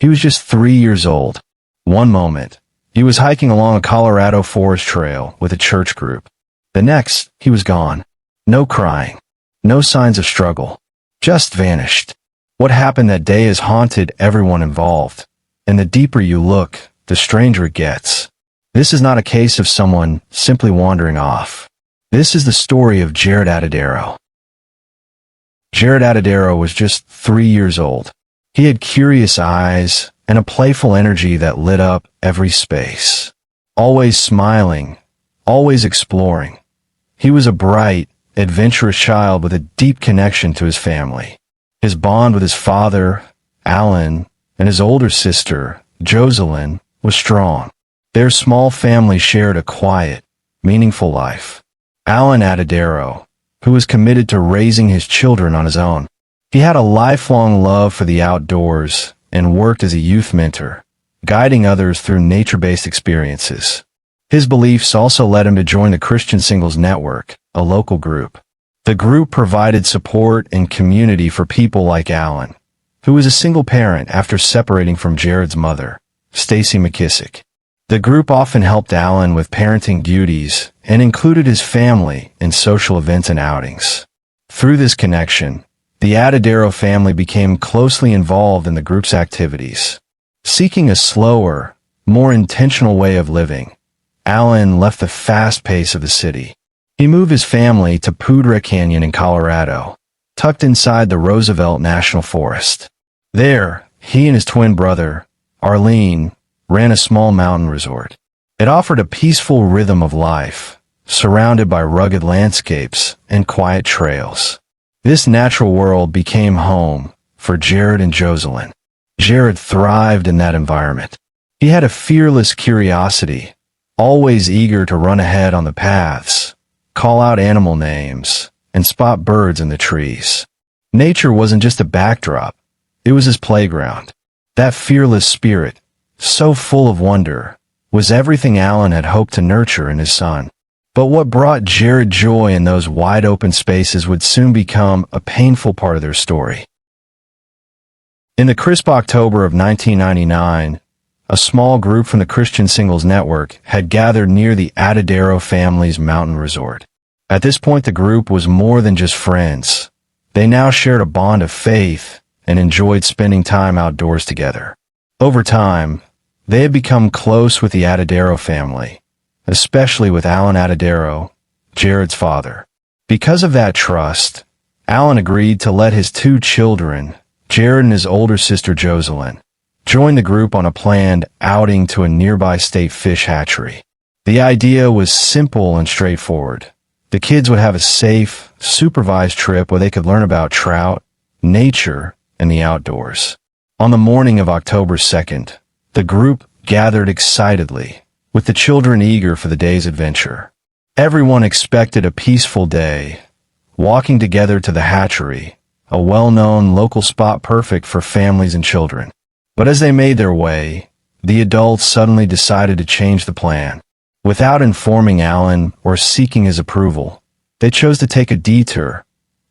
He was just 3 years old. One moment, he was hiking along a Colorado forest trail with a church group. The next, he was gone. No crying. No signs of struggle. Just vanished. What happened that day has haunted everyone involved. And the deeper you look, the stranger it gets. This is not a case of someone simply wandering off. This is the story of Jaryd Atadero. Jaryd Atadero was just 3 years old. He had curious eyes and a playful energy that lit up every space. Always smiling, always exploring. He was a bright, adventurous child with a deep connection to his family. His bond with his father, Alan, and his older sister, Jocelyn, was strong. Their small family shared a quiet, meaningful life. Alan Atadero, who was committed to raising his children on his own. He had a lifelong love for the outdoors and worked as a youth mentor, guiding others through nature-based experiences. His beliefs also led him to join the Christian Singles Network, a local group. The group provided support and community for people like Alan, who was a single parent after separating from Jaryd's mother, Stacy McKissick. The group often helped Alan with parenting duties and included his family in social events and outings. Through this connection, the Atadero family became closely involved in the group's activities. Seeking a slower, more intentional way of living, Alan left the fast pace of the city. He moved his family to Poudre Canyon in Colorado, tucked inside the Roosevelt National Forest. There, he and his twin brother, Arlene, ran a small mountain resort. It offered a peaceful rhythm of life, surrounded by rugged landscapes and quiet trails. This natural world became home for Jaryd and Jocelyn. Jaryd thrived in that environment. He had a fearless curiosity, always eager to run ahead on the paths, call out animal names, and spot birds in the trees. Nature wasn't just a backdrop, it was his playground. That fearless spirit, so full of wonder, was everything Alan had hoped to nurture in his son. But what brought Jaryd joy in those wide-open spaces would soon become a painful part of their story. In the crisp October of 1999, a small group from the Christian Singles Network had gathered near the Atadero family's mountain resort. At this point, the group was more than just friends. They now shared a bond of faith and enjoyed spending time outdoors together. Over time, they had become close with the Atadero family, especially with Alan Atadero, Jaryd's father. Because of that trust, Alan agreed to let his two children, Jaryd and his older sister Jocelyn, join the group on a planned outing to a nearby state fish hatchery. The idea was simple and straightforward. The kids would have a safe, supervised trip where they could learn about trout, nature, and the outdoors. On the morning of October 2nd, the group gathered excitedly, with the children eager for the day's adventure. Everyone expected a peaceful day, walking together to the hatchery, a well-known local spot perfect for families and children. But as they made their way, the adults suddenly decided to change the plan. Without informing Alan or seeking his approval, they chose to take a detour,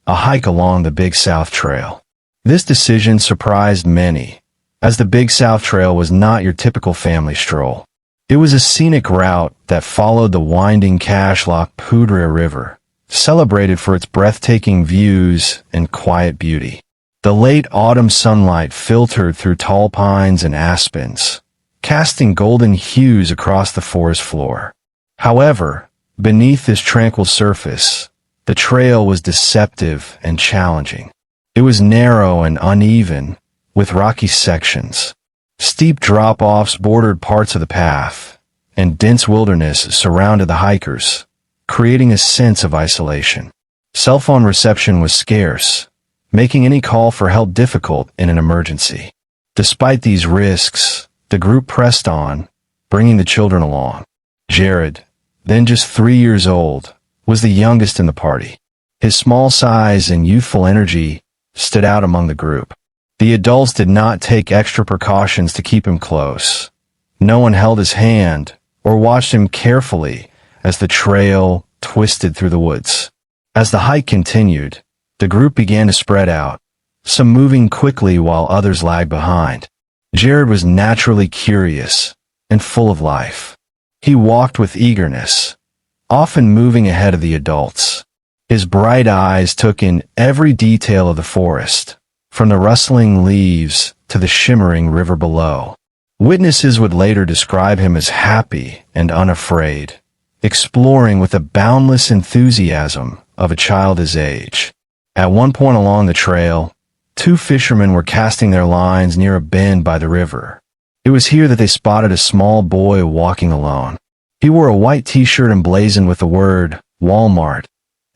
a hike along the Big South Trail. This decision surprised many, as the Big South Trail was not your typical family stroll. It was a scenic route that followed the winding Cashlock Poudre River, celebrated for its breathtaking views and quiet beauty. The late autumn sunlight filtered through tall pines and aspens, casting golden hues across the forest floor. However, beneath this tranquil surface, the trail was deceptive and challenging. It was narrow and uneven, with rocky sections. Steep drop-offs bordered parts of the path, and dense wilderness surrounded the hikers, creating a sense of isolation. Cell phone reception was scarce, making any call for help difficult in an emergency. Despite these risks, the group pressed on, bringing the children along. Jaryd, then just 3 years old, was the youngest in the party. His small size and youthful energy stood out among the group. The adults did not take extra precautions to keep him close. No one held his hand or watched him carefully as the trail twisted through the woods. As the hike continued, the group began to spread out, some moving quickly while others lagged behind. Jaryd was naturally curious and full of life. He walked with eagerness, often moving ahead of the adults. His bright eyes took in every detail of the forest, from the rustling leaves to the shimmering river below. Witnesses would later describe him as happy and unafraid, exploring with the boundless enthusiasm of a child his age. At one point along the trail, two fishermen were casting their lines near a bend by the river. It was here that they spotted a small boy walking alone. He wore a white t-shirt emblazoned with the word Walmart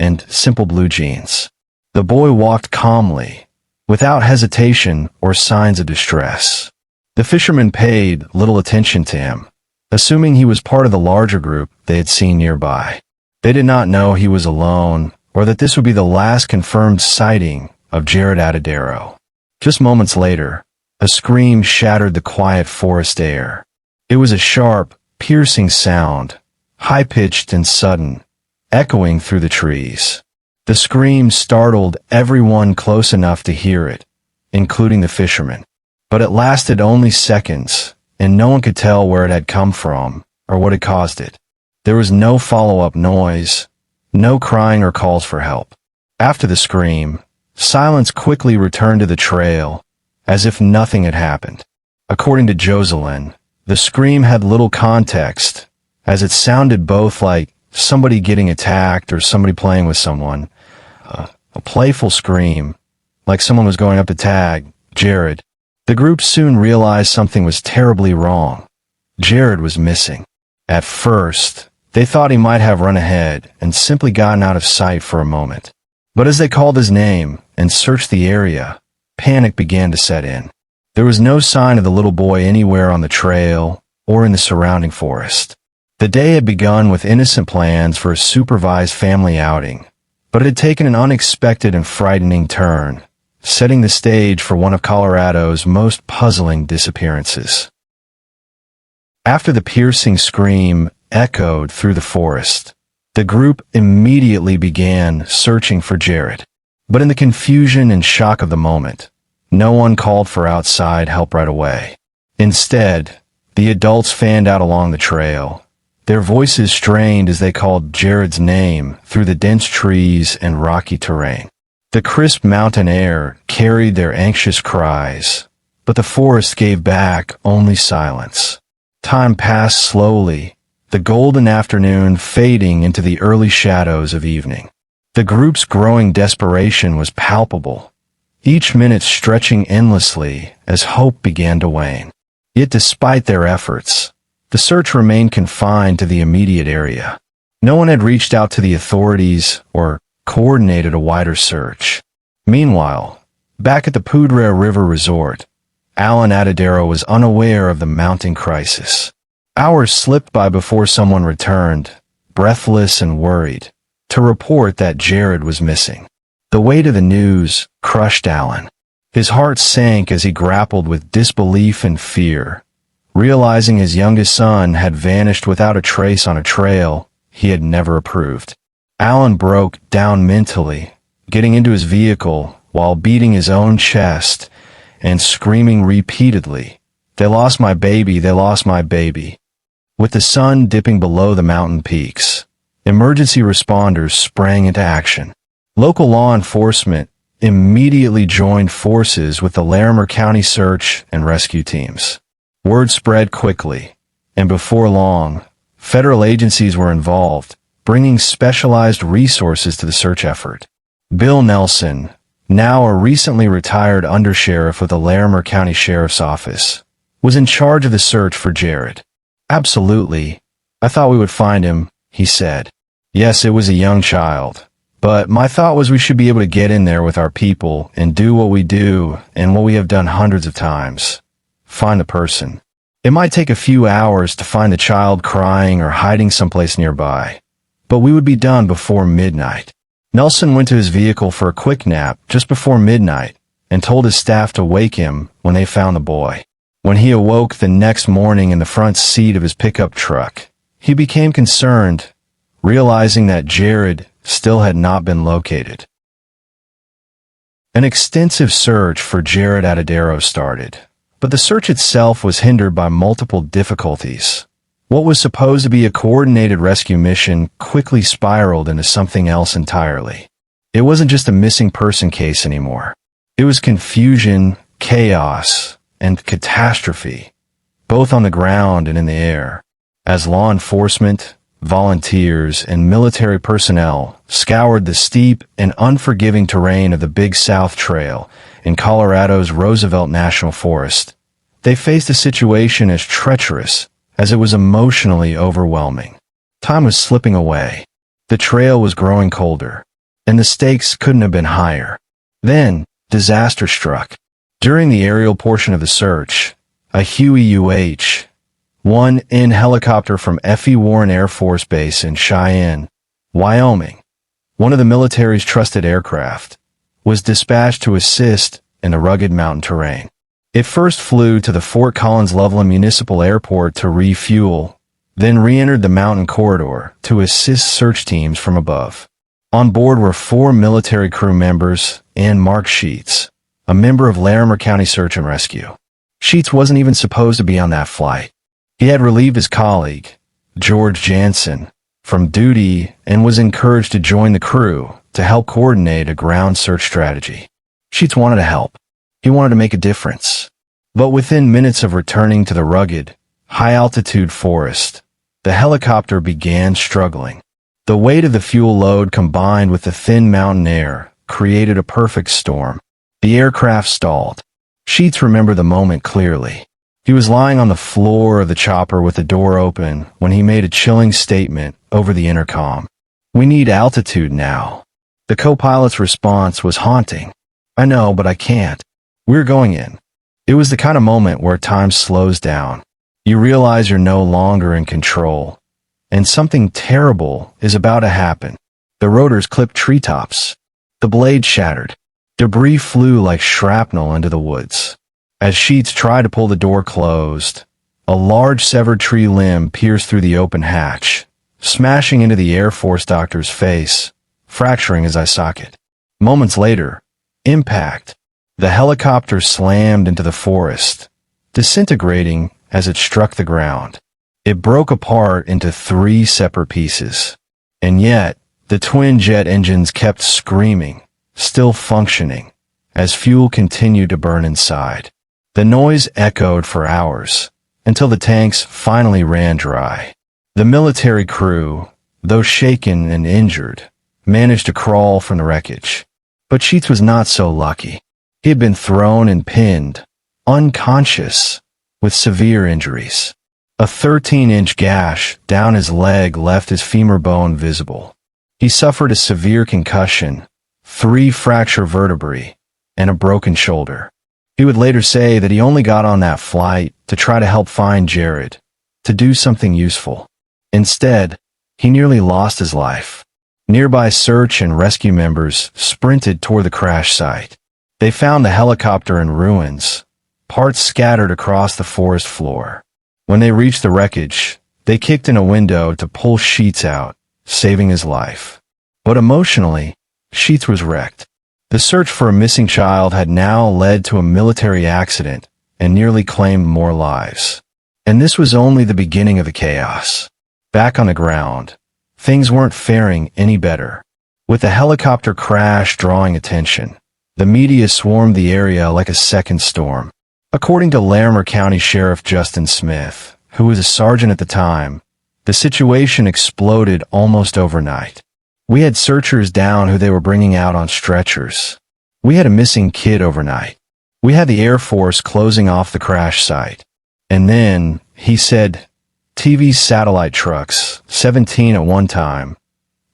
and simple blue jeans. The boy walked calmly, without hesitation or signs of distress. The fishermen paid little attention to him, assuming he was part of the larger group they had seen nearby. They did not know he was alone, or that this would be the last confirmed sighting of Jaryd Atadero. Just moments later, a scream shattered the quiet forest air. It was a sharp, piercing sound, high-pitched and sudden, echoing through the trees. The scream startled everyone close enough to hear it, including the fishermen. But it lasted only seconds, and no one could tell where it had come from or what had caused it. There was no follow-up noise, no crying or calls for help. After the scream, silence quickly returned to the trail, as if nothing had happened. According to Jocelyn, the scream had little context, as it sounded both like somebody getting attacked or somebody playing with someone. A playful scream, like someone was going up to tag Jaryd. The group soon realized something was terribly wrong. Jaryd was missing. At first, they thought he might have run ahead and simply gotten out of sight for a moment. But as they called his name and searched the area, panic began to set in. There was no sign of the little boy anywhere on the trail or in the surrounding forest. The day had begun with innocent plans for a supervised family outing, but it had taken an unexpected and frightening turn, setting the stage for one of Colorado's most puzzling disappearances. After the piercing scream echoed through the forest, the group immediately began searching for Jaryd. But in the confusion and shock of the moment, no one called for outside help right away. Instead, the adults fanned out along the trail, their voices strained as they called Jaryd's name through the dense trees and rocky terrain. The crisp mountain air carried their anxious cries, but the forest gave back only silence. Time passed slowly, the golden afternoon fading into the early shadows of evening. The group's growing desperation was palpable, each minute stretching endlessly as hope began to wane. Yet despite their efforts, the search remained confined to the immediate area. No one had reached out to the authorities or coordinated a wider search. Meanwhile, back at the Poudre River Resort, Jaryd Atadero was unaware of the mounting crisis. Hours slipped by before someone returned, breathless and worried, to report that Jaryd was missing. The weight of the news crushed Alan. His heart sank as he grappled with disbelief and fear, realizing his youngest son had vanished without a trace on a trail he had never approved. Alan broke down mentally, getting into his vehicle while beating his own chest and screaming repeatedly, "They lost my baby, they lost my baby." With the sun dipping below the mountain peaks, emergency responders sprang into action. Local law enforcement immediately joined forces with the Larimer County search and rescue teams. Word spread quickly, and before long, federal agencies were involved, bringing specialized resources to the search effort. Bill Nelson, now a recently retired undersheriff with the Larimer County Sheriff's Office, was in charge of the search for Jaryd. "Absolutely. I thought we would find him," he said. "Yes, it was a young child. But my thought was we should be able to get in there with our people and do what we do and what we have done hundreds of times. Find the person. It might take a few hours to find the child crying or hiding someplace nearby, but we would be done before midnight." Nelson went to his vehicle for a quick nap just before midnight and told his staff to wake him when they found the boy. When he awoke the next morning in the front seat of his pickup truck, he became concerned, realizing that Jaryd still had not been located. An extensive search for Jaryd Atadero started, But the search itself was hindered by multiple difficulties. What was supposed to be a coordinated rescue mission quickly spiraled into something else entirely. It wasn't just a missing person case anymore. It was confusion, chaos, and catastrophe, both on the ground and in the air. As law enforcement, volunteers, and military personnel scoured the steep and unforgiving terrain of the Big South Trail in Colorado's Roosevelt National Forest, they faced a situation as treacherous as it was emotionally overwhelming. Time was slipping away. The trail was growing colder, and the stakes couldn't have been higher. Then, disaster struck. During the aerial portion of the search, a Huey UH-1N helicopter from F.E. Warren Air Force Base in Cheyenne, Wyoming, one of the military's trusted aircraft, was dispatched to assist in the rugged mountain terrain. It first flew to the Fort Collins Loveland Municipal Airport to refuel, then re-entered the mountain corridor to assist search teams from above. On board were 4 military crew members and Mark Sheets, a member of Larimer County Search and Rescue. Sheets wasn't even supposed to be on that flight. He had relieved his colleague, George Jansen, from duty and was encouraged to join the crew to help coordinate a ground search strategy. Sheets wanted to help. He wanted to make a difference. But within minutes of returning to the rugged, high-altitude forest, the helicopter began struggling. The weight of the fuel load combined with the thin mountain air created a perfect storm. The aircraft stalled. Sheets remembered the moment clearly. He was lying on the floor of the chopper with the door open when he made a chilling statement over the intercom. "We need altitude now." The co-pilot's response was haunting. "I know, but I can't. We're going in." It was the kind of moment where time slows down. You realize you're no longer in control, and something terrible is about to happen. The rotors clipped treetops. The blade shattered. Debris flew like shrapnel into the woods. As Sheets tried to pull the door closed, a large severed tree limb pierced through the open hatch, smashing into the Air Force doctor's face, fracturing his eye socket. Moments later, impact. The helicopter slammed into the forest, disintegrating as it struck the ground. It broke apart into 3 separate pieces. And yet, the twin jet engines kept screaming, still functioning, as fuel continued to burn inside. The noise echoed for hours, until the tanks finally ran dry. The military crew, though shaken and injured, managed to crawl from the wreckage. But Sheets was not so lucky. He had been thrown and pinned, unconscious, with severe injuries. A 13-inch gash down his leg left his femur bone visible. He suffered a severe concussion, 3 fractured vertebrae, and a broken shoulder. He would later say that he only got on that flight to try to help find Jaryd, to do something useful. Instead, he nearly lost his life. Nearby search and rescue members sprinted toward the crash site. They found the helicopter in ruins, parts scattered across the forest floor. When they reached the wreckage, they kicked in a window to pull Sheets out, saving his life. But emotionally, Sheets was wrecked. The search for a missing child had now led to a military accident and nearly claimed more lives. And this was only the beginning of the chaos. Back on the ground, things weren't faring any better. With the helicopter crash drawing attention, the media swarmed the area like a second storm. According to Larimer County Sheriff Justin Smith, who was a sergeant at the time, the situation exploded almost overnight. "We had searchers down who they were bringing out on stretchers. We had a missing kid overnight. We had the Air Force closing off the crash site. And then," he said, TV satellite trucks, 17 at one time,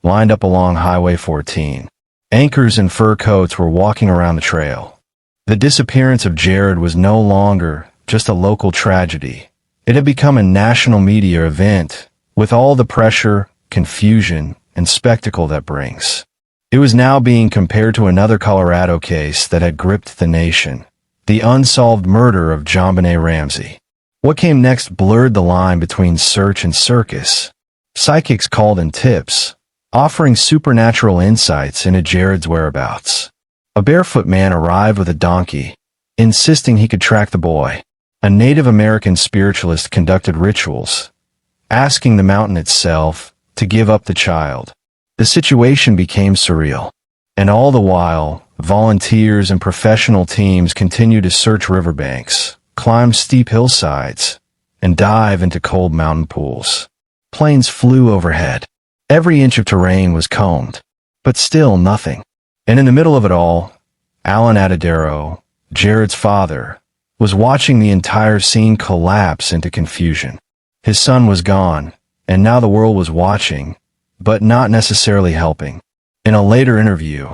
lined up along Highway 14. Anchors in fur coats were walking around the trail. The disappearance of Jaryd was no longer just a local tragedy. It had become a national media event, with all the pressure, confusion, and spectacle that brings. It was now being compared to another Colorado case that had gripped the nation, the unsolved murder of JonBenet Ramsey. What came next blurred the line between search and circus. Psychics called in tips, offering supernatural insights into Jaryd's whereabouts. A barefoot man arrived with a donkey, insisting he could track the boy. A Native American spiritualist conducted rituals, asking the mountain itself to give up the child. The situation became surreal. And all the while, volunteers and professional teams continued to search riverbanks, climb steep hillsides, and dive into cold mountain pools. Planes flew overhead. Every inch of terrain was combed, but still nothing. And in the middle of it all, Jaryd Atadero, Jaryd's father, was watching the entire scene collapse into confusion. His son was gone, and now the world was watching, but not necessarily helping. In a later interview,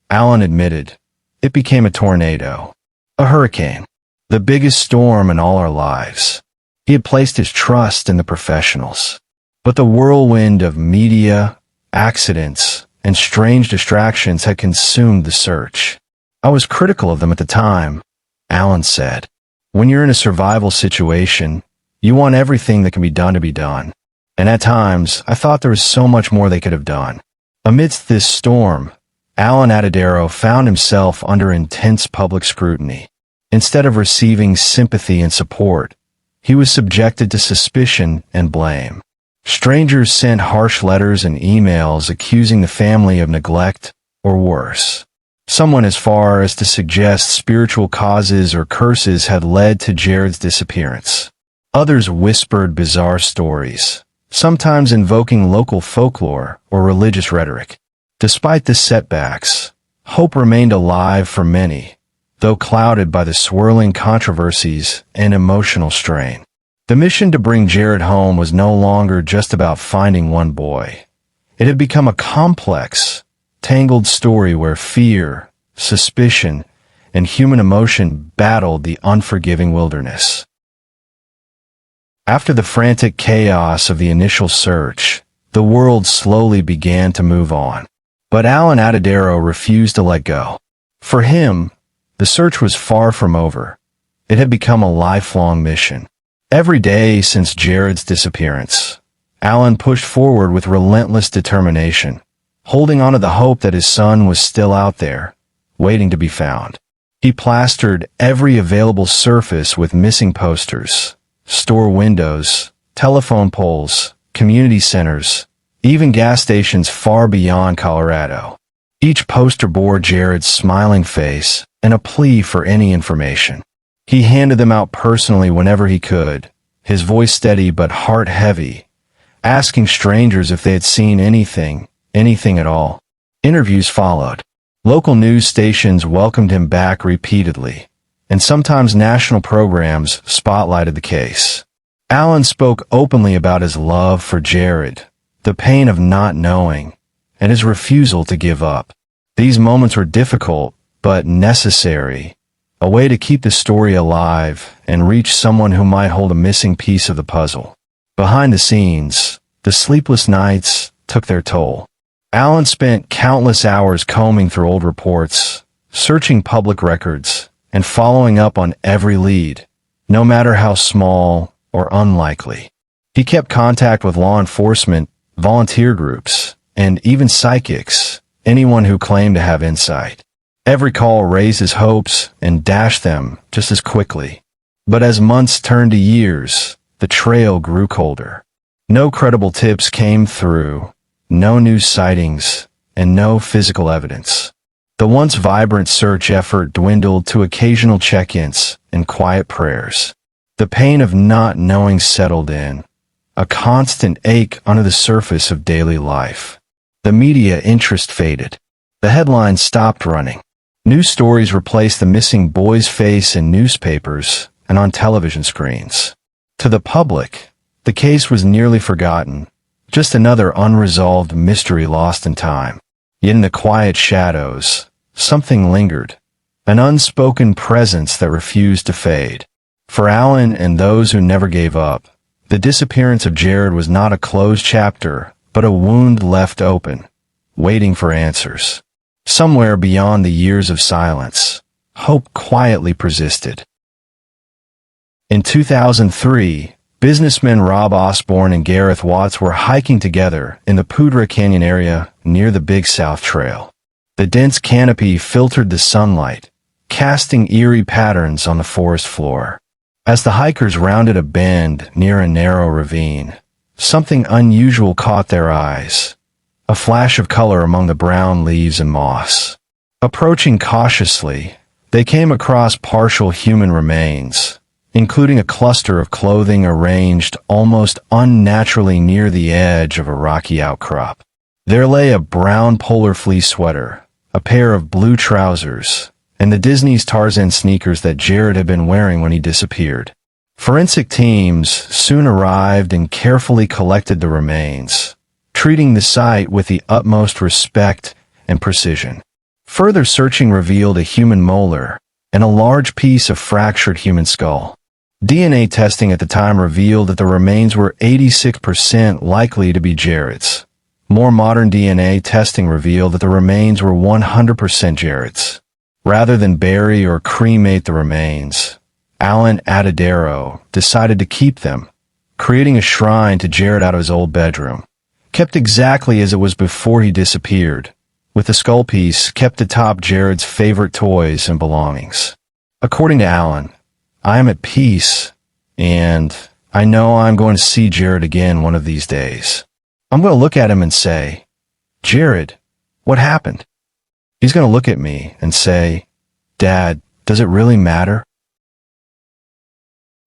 Alan admitted, "It became a tornado, a hurricane, the biggest storm in all our lives." He had placed his trust in the professionals. But the whirlwind of media, accidents, and strange distractions had consumed the search. "I was critical of them at the time," Alan said. "When you're in a survival situation, you want everything that can be done to be done. And at times, I thought there was so much more they could have done." Amidst this storm, Jaryd Atadero found himself under intense public scrutiny. Instead of receiving sympathy and support, he was subjected to suspicion and blame. Strangers sent harsh letters and emails accusing the family of neglect, or worse. Some went as far as to suggest spiritual causes or curses had led to Jaryd's disappearance. Others whispered bizarre stories, sometimes invoking local folklore or religious rhetoric. Despite the setbacks, hope remained alive for many, though clouded by the swirling controversies and emotional strain. The mission to bring Jaryd home was no longer just about finding one boy. It had become a complex, tangled story where fear, suspicion, and human emotion battled the unforgiving wilderness. After the frantic chaos of the initial search, the world slowly began to move on. But Jaryd Atadero refused to let go. For him, the search was far from over. It had become a lifelong mission. Every day since Jaryd's disappearance, Alan pushed forward with relentless determination, holding on to the hope that his son was still out there, waiting to be found. He plastered every available surface with missing posters, store windows, telephone poles, community centers, even gas stations far beyond Colorado. Each poster bore Jaryd's smiling face and a plea for any information. He handed them out personally whenever he could, his voice steady but heart heavy, asking strangers if they had seen anything at all. Interviews followed. Local news stations welcomed him back repeatedly, and sometimes national programs spotlighted the case. Alan spoke openly about his love for Jaryd, the pain of not knowing, and his refusal to give up. These moments were difficult, but necessary, a way to keep the story alive and reach someone who might hold a missing piece of the puzzle. Behind the scenes, the sleepless nights took their toll. Alan spent countless hours combing through old reports, searching public records, and following up on every lead, no matter how small or unlikely. He kept contact with law enforcement, volunteer groups, and even psychics, anyone who claimed to have insight. Every call raised his hopes and dashed them just as quickly. But as months turned to years, the trail grew colder. No credible tips came through, no new sightings, and no physical evidence. The once vibrant search effort dwindled to occasional check-ins and quiet prayers. The pain of not knowing settled in, a constant ache under the surface of daily life. The media interest faded. The headlines stopped running. News stories replaced the missing boy's face in newspapers and on television screens. To the public, the case was nearly forgotten, just another unresolved mystery lost in time. Yet in the quiet shadows, something lingered, an unspoken presence that refused to fade. For Alan and those who never gave up, the disappearance of Jaryd was not a closed chapter, but a wound left open, waiting for answers. Somewhere beyond the years of silence, hope quietly persisted. In 2003, businessmen Rob Osborne and Gareth Watts were hiking together in the Poudre Canyon area near the Big South Trail. The dense canopy filtered the sunlight, casting eerie patterns on the forest floor. As the hikers rounded a bend near a narrow ravine, something unusual caught their eyes. A flash of color among the brown leaves and moss. Approaching cautiously, they came across partial human remains, including a cluster of clothing arranged almost unnaturally near the edge of a rocky outcrop. There lay a brown polar fleece sweater, a pair of blue trousers, and the Disney's Tarzan sneakers that Jaryd had been wearing when he disappeared. Forensic teams soon arrived and carefully collected the remains, treating the site with the utmost respect and precision. Further searching revealed a human molar and a large piece of fractured human skull. DNA testing at the time revealed that the remains were 86% likely to be Jaryd's. More modern DNA testing revealed that the remains were 100% Jaryd's. Rather than bury or cremate the remains, Jaryd Atadero decided to keep them, creating a shrine to Jaryd out of his old bedroom, kept exactly as it was before he disappeared, with the skull piece kept atop Jaryd's favorite toys and belongings. According to Alan, I am at peace, and I know I'm going to see Jaryd again one of these days. I'm going to look at him and say, Jaryd, what happened? He's going to look at me and say, Dad, does it really matter?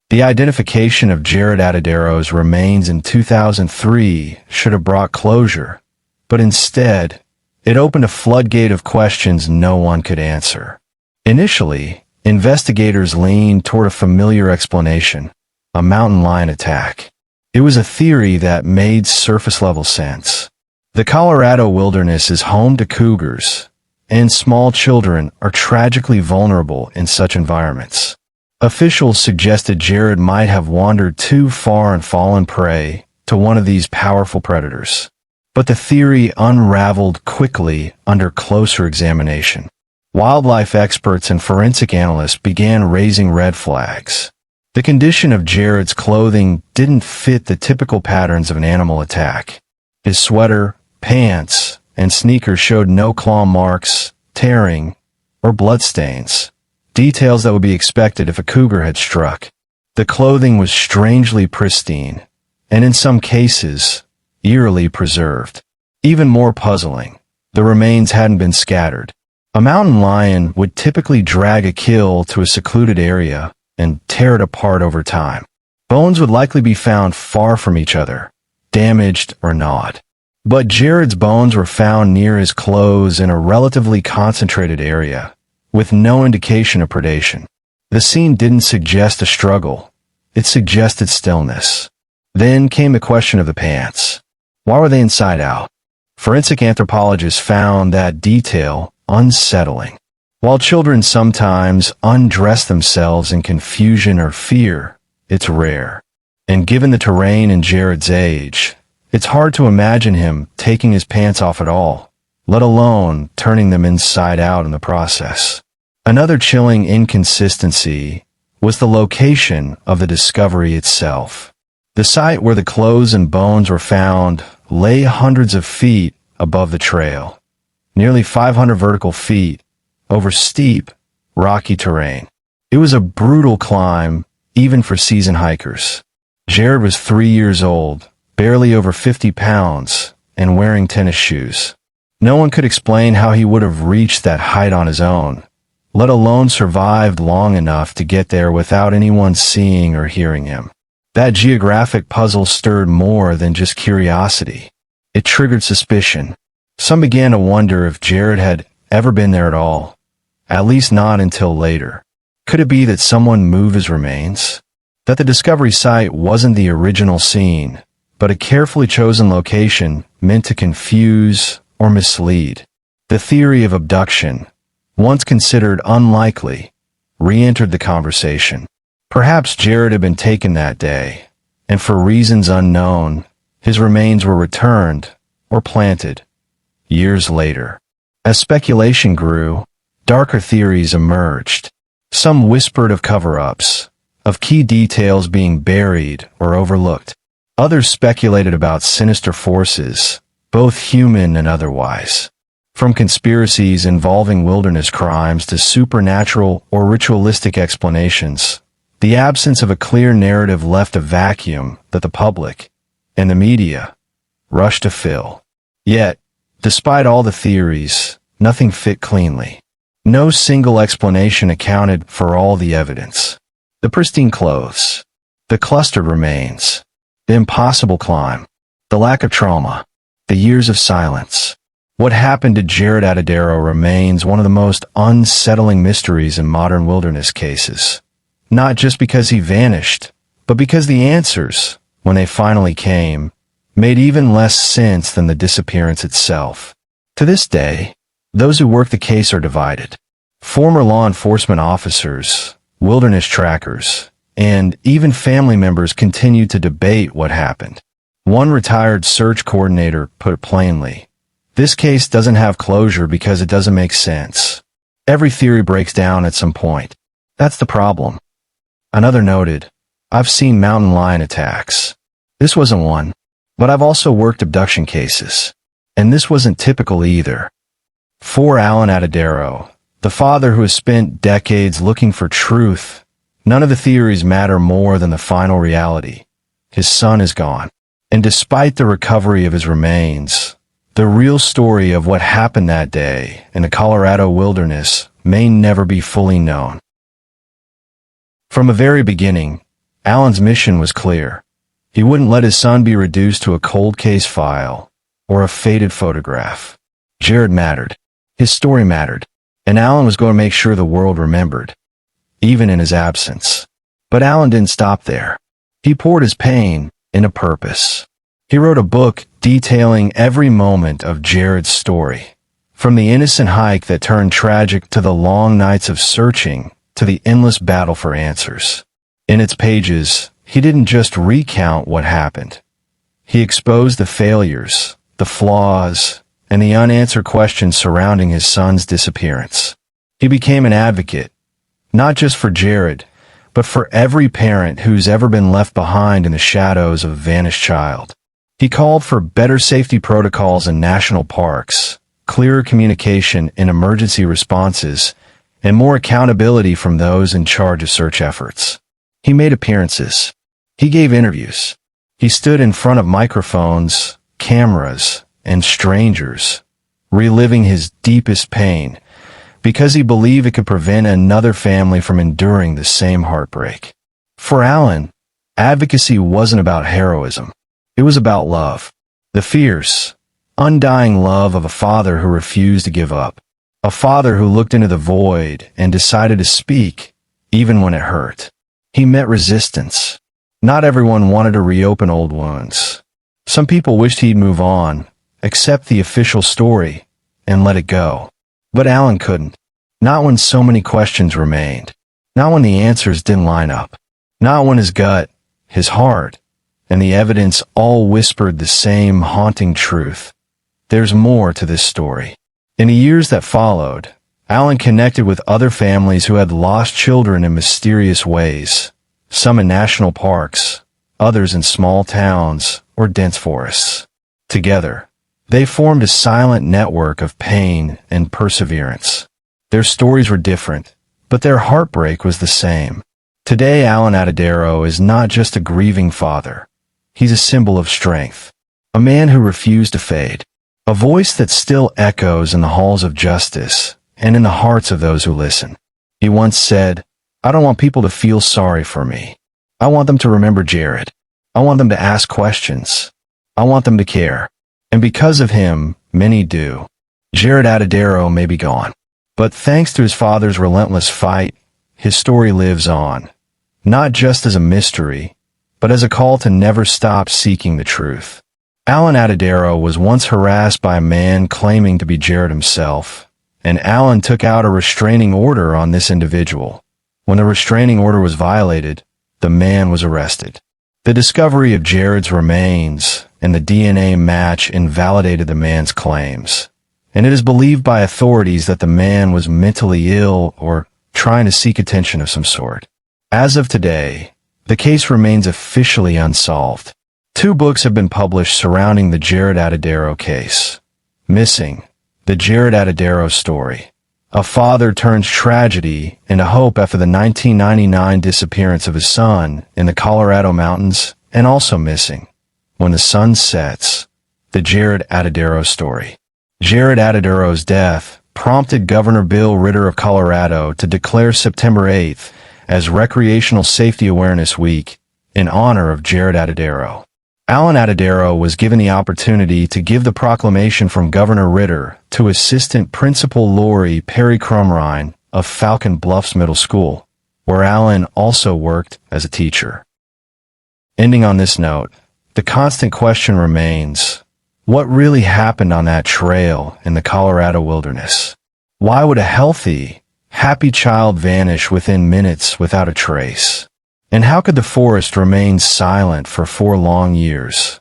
The identification of Jaryd Atadero's remains in 2003 should have brought closure, but instead, it opened a floodgate of questions no one could answer. Initially, investigators leaned toward a familiar explanation, a mountain lion attack. It was a theory that made surface-level sense. The Colorado wilderness is home to cougars, and small children are tragically vulnerable in such environments. Officials suggested Jaryd might have wandered too far and fallen prey to one of these powerful predators. But the theory unraveled quickly under closer examination. Wildlife experts and forensic analysts began raising red flags. The condition of Jaryd's clothing didn't fit the typical patterns of an animal attack. His sweater, pants, and sneakers showed no claw marks, tearing, or bloodstains, details that would be expected if a cougar had struck. The clothing was strangely pristine, and in some cases, eerily preserved. Even more puzzling, the remains hadn't been scattered. A mountain lion would typically drag a kill to a secluded area and tear it apart over time. Bones would likely be found far from each other, damaged or gnawed. But Jaryd's bones were found near his clothes in a relatively concentrated area, with no indication of predation. The scene didn't suggest a struggle, it suggested stillness. Then came the question of the pants. Why were they inside out? Forensic anthropologists found that detail unsettling. While children sometimes undress themselves in confusion or fear, it's rare. And given the terrain and Jaryd's age, it's hard to imagine him taking his pants off at all, let alone turning them inside out in the process. Another chilling inconsistency was the location of the discovery itself. The site where the clothes and bones were found lay hundreds of feet above the trail, nearly 500 vertical feet, over steep, rocky terrain. It was a brutal climb, even for seasoned hikers. Jaryd was 3 years old, barely over 50 pounds, and wearing tennis shoes. No one could explain how he would have reached that height on his own, let alone survived long enough to get there without anyone seeing or hearing him. That geographic puzzle stirred more than just curiosity. It triggered suspicion. Some began to wonder if Jaryd had ever been there at all, at least not until later. Could it be that someone moved his remains? That the discovery site wasn't the original scene, but a carefully chosen location meant to confuse or mislead? The theory of abduction, once considered unlikely, re-entered the conversation. Perhaps Jaryd had been taken that day, and for reasons unknown, his remains were returned or planted years later. As speculation grew, darker theories emerged. Some whispered of cover-ups, of key details being buried or overlooked. Others speculated about sinister forces, both human and otherwise. From conspiracies involving wilderness crimes to supernatural or ritualistic explanations, The absence of a clear narrative left a vacuum that the public and the media rushed to fill. Yet, despite all the theories, nothing fit cleanly. No single explanation accounted for all the evidence. The pristine clothes, the clustered remains, the impossible climb, the lack of trauma, the years of silence. What happened to Jaryd Atadero remains one of the most unsettling mysteries in modern wilderness cases. Not just because he vanished, but because the answers, when they finally came, made even less sense than the disappearance itself. To this day, those who work the case are divided. Former law enforcement officers, wilderness trackers, and even family members continue to debate what happened. One retired search coordinator put it plainly, "This case doesn't have closure because it doesn't make sense. Every theory breaks down at some point. That's the problem." Another noted, "I've seen mountain lion attacks. This wasn't one, but I've also worked abduction cases, and this wasn't typical either." For Jaryd Atadero, the father who has spent decades looking for truth, none of the theories matter more than the final reality. His son is gone, and despite the recovery of his remains, the real story of what happened that day in the Colorado wilderness may never be fully known. From the very beginning, Alan's mission was clear. He wouldn't let his son be reduced to a cold case file or a faded photograph. Jaryd mattered. His story mattered, and Alan was going to make sure the world remembered, even in his absence. But Alan didn't stop there. He poured his pain into purpose. He wrote a book detailing every moment of Jaryd's story, from the innocent hike that turned tragic to the long nights of searching to the endless battle for answers. In its pages, he didn't just recount what happened. He exposed the failures, the flaws, and the unanswered questions surrounding his son's disappearance. He became an advocate, not just for Jaryd, but for every parent who's ever been left behind in the shadows of a vanished child. He called for better safety protocols in national parks, clearer communication in emergency responses, and more accountability from those in charge of search efforts. He made appearances. He gave interviews. He stood in front of microphones, cameras, and strangers, reliving his deepest pain, because he believed it could prevent another family from enduring the same heartbreak. For Alan, advocacy wasn't about heroism. It was about love. The fierce, undying love of a father who refused to give up. A father who looked into the void and decided to speak, even when it hurt. He met resistance. Not everyone wanted to reopen old wounds. Some people wished he'd move on, accept the official story, and let it go. But Alan couldn't. Not when so many questions remained. Not when the answers didn't line up. Not when his gut, his heart, and the evidence all whispered the same haunting truth. There's more to this story. In the years that followed, Alan connected with other families who had lost children in mysterious ways, some in national parks, others in small towns or dense forests. Together, they formed a silent network of pain and perseverance. Their stories were different, but their heartbreak was the same. Today, Jaryd Atadero is not just a grieving father. He's a symbol of strength, a man who refused to fade, a voice that still echoes in the halls of justice and in the hearts of those who listen. He once said, "I don't want people to feel sorry for me. I want them to remember Jaryd. I want them to ask questions. I want them to care." And because of him, many do. Jaryd Atadero may be gone, but thanks to his father's relentless fight, his story lives on, not just as a mystery, but as a call to never stop seeking the truth. Jaryd Atadero was once harassed by a man claiming to be Jaryd himself, and Alan took out a restraining order on this individual. When the restraining order was violated, the man was arrested. The discovery of Jaryd's remains and the DNA match invalidated the man's claims, and it is believed by authorities that the man was mentally ill or trying to seek attention of some sort. As of today, the case remains officially unsolved. 2 books have been published surrounding the Jaryd Atadero case. Missing: The Jaryd Atadero Story, A father turns tragedy into hope after the 1999 disappearance of his son in the Colorado mountains, and also missing when the sun sets. The Jaryd Atadero story. Jaryd Atadero's death prompted Governor Bill Ritter of Colorado to declare September 8th as Recreational Safety Awareness Week in honor of Jaryd Atadero. Alan Atadero was given the opportunity to give the proclamation from Governor Ritter to Assistant Principal Lori Perry Crumrine of Falcon Bluffs Middle School, where Alan also worked as a teacher. Ending on this note, the constant question remains, what really happened on that trail in the Colorado wilderness? Why would a healthy, happy child vanish within minutes without a trace? And how could the forest remain silent for 4 long years,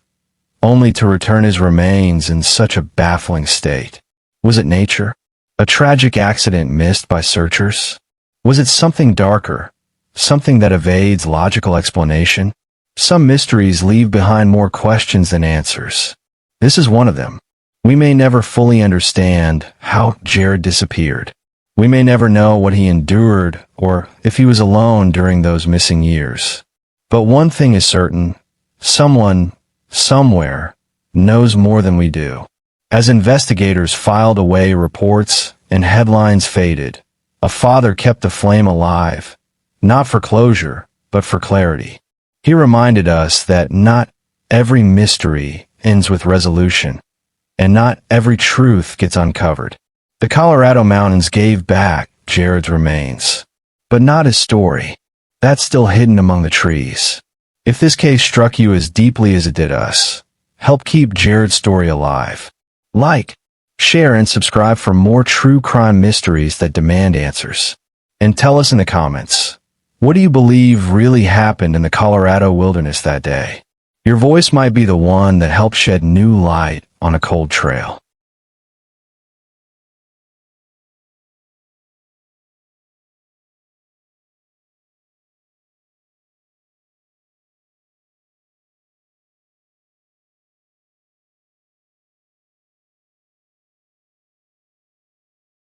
only to return his remains in such a baffling state? Was it nature? A tragic accident missed by searchers? Was it something darker, something that evades logical explanation? Some mysteries leave behind more questions than answers. This is one of them. We may never fully understand how Jaryd disappeared. We may never know what he endured or if he was alone during those missing years. But one thing is certain, someone, somewhere, knows more than we do. As investigators filed away reports and headlines faded, a father kept the flame alive, not for closure, but for clarity. He reminded us that not every mystery ends with resolution, and not every truth gets uncovered. The Colorado mountains gave back Jaryd's remains, but not his story. That's still hidden among the trees. If this case struck you as deeply as it did us, help keep Jaryd's story alive. Like, share, and subscribe for more true crime mysteries that demand answers. And tell us in the comments, what do you believe really happened in the Colorado wilderness that day? Your voice might be the one that helps shed new light on a cold trail.